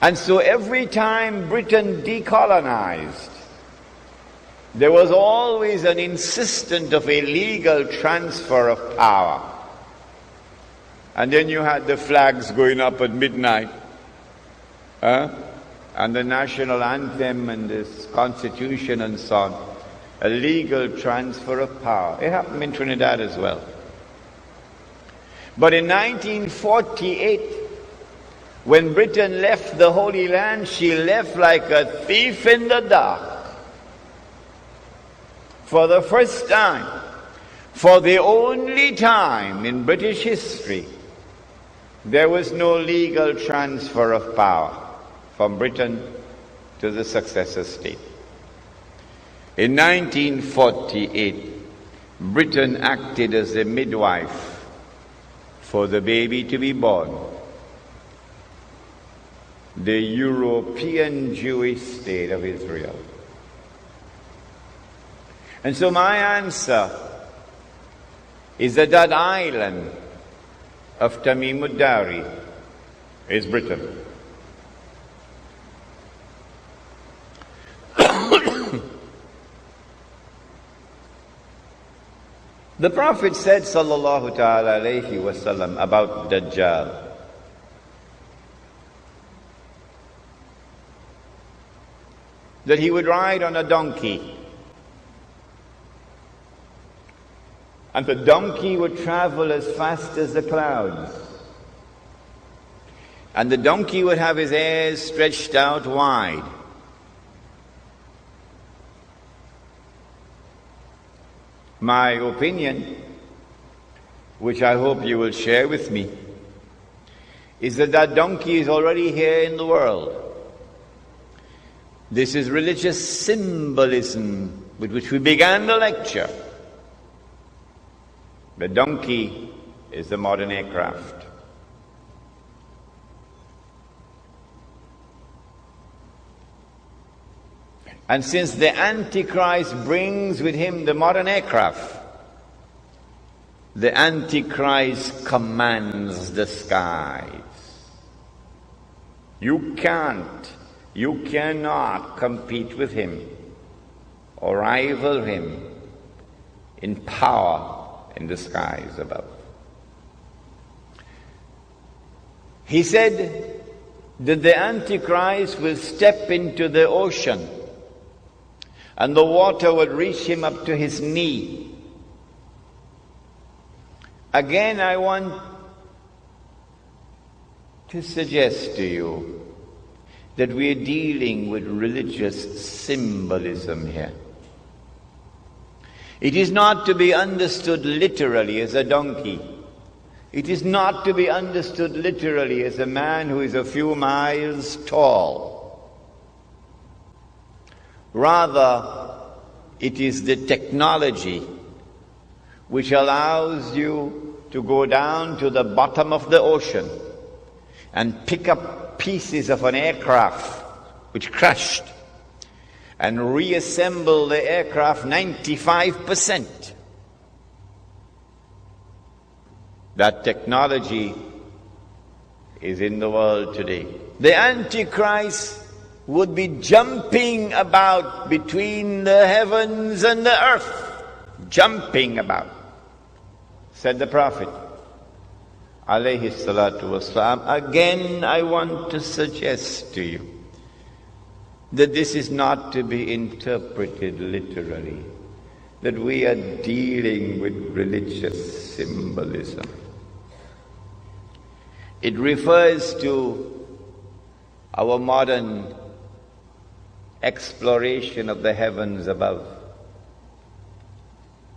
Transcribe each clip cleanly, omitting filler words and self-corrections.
And so every time Britain decolonized, there was always an insistence of a legal transfer of power. And then you had the flags going up at midnight, and the national anthem and this constitution and so on. A legal transfer of power. It happened in Trinidad as well. But in 1948, when Britain left the Holy Land, she left like a thief in the dark. For the first time, for the only time in British history, there was no legal transfer of power from Britain to the successor state. In 1948, Britain acted as a midwife for the baby to be born. The European Jewish state of Israel. And so my answer is that that island of Tamim ud-Dari is Britain. The Prophet said, sallallahu ta'ala alayhi wa sallam, about Dajjal, that he would ride on a donkey, and the donkey would travel as fast as the clouds, and the donkey would have his ears stretched out wide. My opinion, which I hope you will share with me, is that that donkey is already here in the world. This is religious symbolism with which we began the lecture. The donkey is the modern aircraft. And since the Antichrist brings with him the modern aircraft, the Antichrist commands the skies. You cannot compete with him or rival him in power in the skies above. He said that the Antichrist will step into the ocean and the water would reach him up to his knee. Again, I want to suggest to you that we are dealing with religious symbolism here. It is not to be understood literally as a donkey. It is not to be understood literally as a man who is a few miles tall. Rather, it is the technology which allows you to go down to the bottom of the ocean and pick up pieces of an aircraft which crashed and reassemble the aircraft 95%. That technology is in the world today. The Antichrist would be jumping about between the heavens and the earth. Jumping about, said the Prophet, alayhi salatu wasalam. Again, I want to suggest to you that this is not to be interpreted literally, that we are dealing with religious symbolism. It refers to our modern exploration of the heavens above.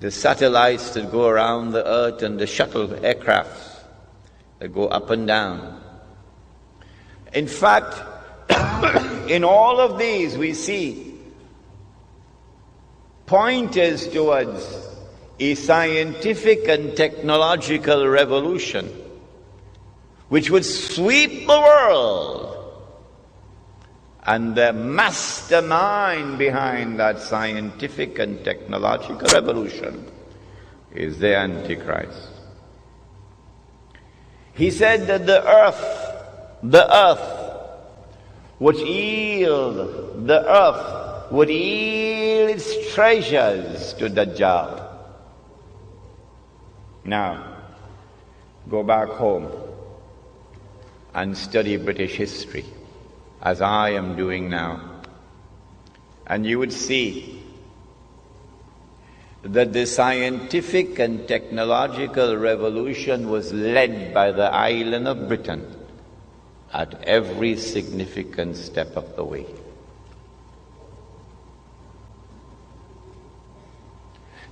The satellites that go around the earth and the shuttle aircrafts that go up and down. In fact, in all of these we see pointers towards a scientific and technological revolution which would sweep the world. And the mastermind behind that scientific and technological revolution is the Antichrist. He said that the earth would yield, the earth would yield its treasures to Dajjal. Now, go back home and study British history, as I am doing now, and you would see that the scientific and technological revolution was led by the island of Britain at every significant step of the way.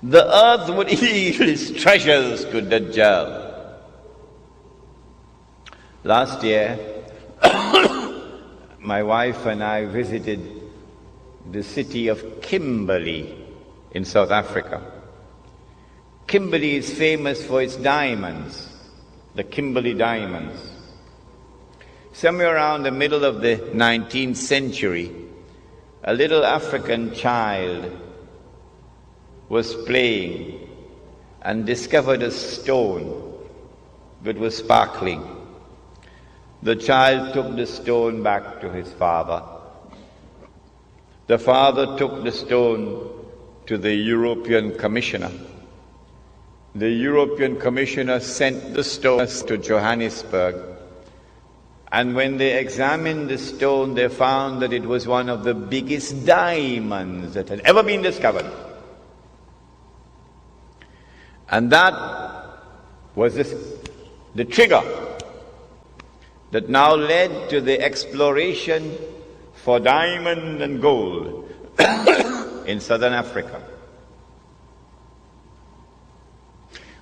The earth would yield its treasures to Dajjal. Last year, my wife and I visited the city of Kimberley in South Africa. Kimberley is famous for its diamonds, the Kimberley diamonds. Somewhere around the middle of the 19th century, a little African child was playing and discovered a stone that was sparkling. The child took the stone back to his father. The father took the stone to the European Commissioner. The European Commissioner sent the stone to Johannesburg, and when they examined the stone, they found that it was one of the biggest diamonds that had ever been discovered. And that was the trigger that now led to the exploration for diamond and gold in southern Africa.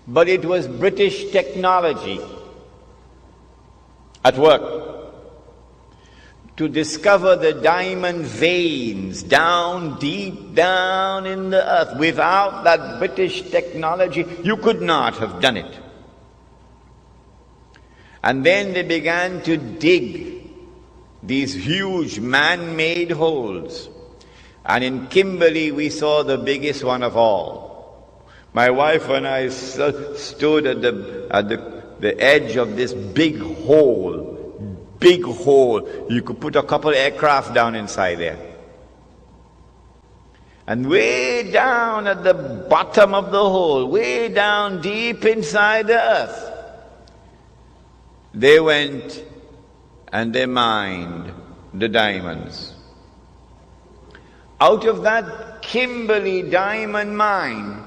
But it was British technology at work to discover the diamond veins down deep down in the earth. Without that British technology, you could not have done it. And then they began to dig these huge man-made holes. And in Kimberley, we saw the biggest one of all. My wife and I stood at the edge of this big hole. Big hole. You could put a couple aircraft down inside there. And way down at the bottom of the hole, way down deep inside the earth, they went and they mined the diamonds. Out of that Kimberley diamond mine,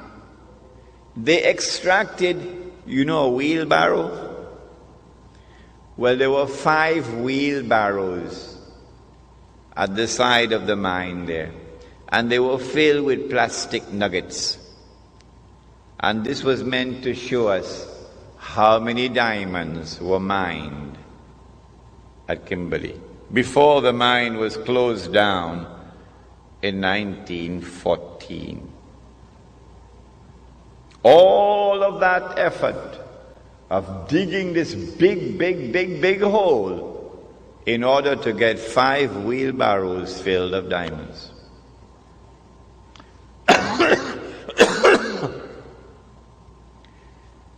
they extracted, you know, a wheelbarrow? Well, there were 5 wheelbarrows at the side of the mine there, and they were filled with plastic nuggets. And this was meant to show us how many diamonds were mined at Kimberley before the mine was closed down in 1914. All of that effort of digging this big hole in order to get 5 wheelbarrows filled of diamonds.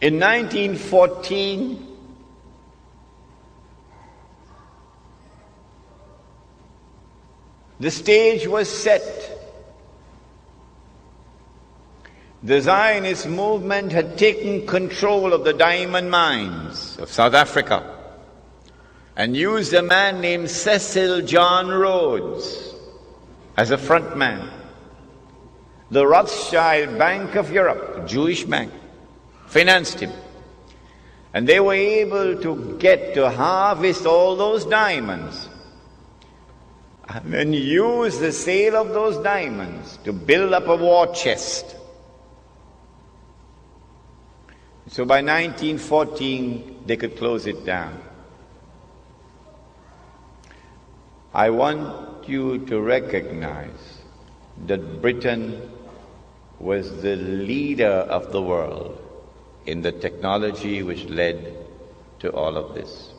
In 1914, the stage was set. The Zionist movement had taken control of the diamond mines of South Africa and used a man named Cecil John Rhodes as a front man. The Rothschild Bank of Europe, a Jewish bank, financed him. And they were able to harvest all those diamonds and then use the sale of those diamonds to build up a war chest. So by 1914, they could close it down. I want you to recognize that Britain was the leader of the world in the technology which led to all of this.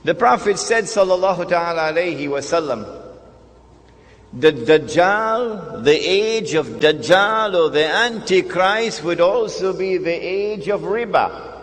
The Prophet said, sallallahu ta'ala alayhi wa sallam, the Dajjal, the age of Dajjal or the Antichrist would also be the age of riba.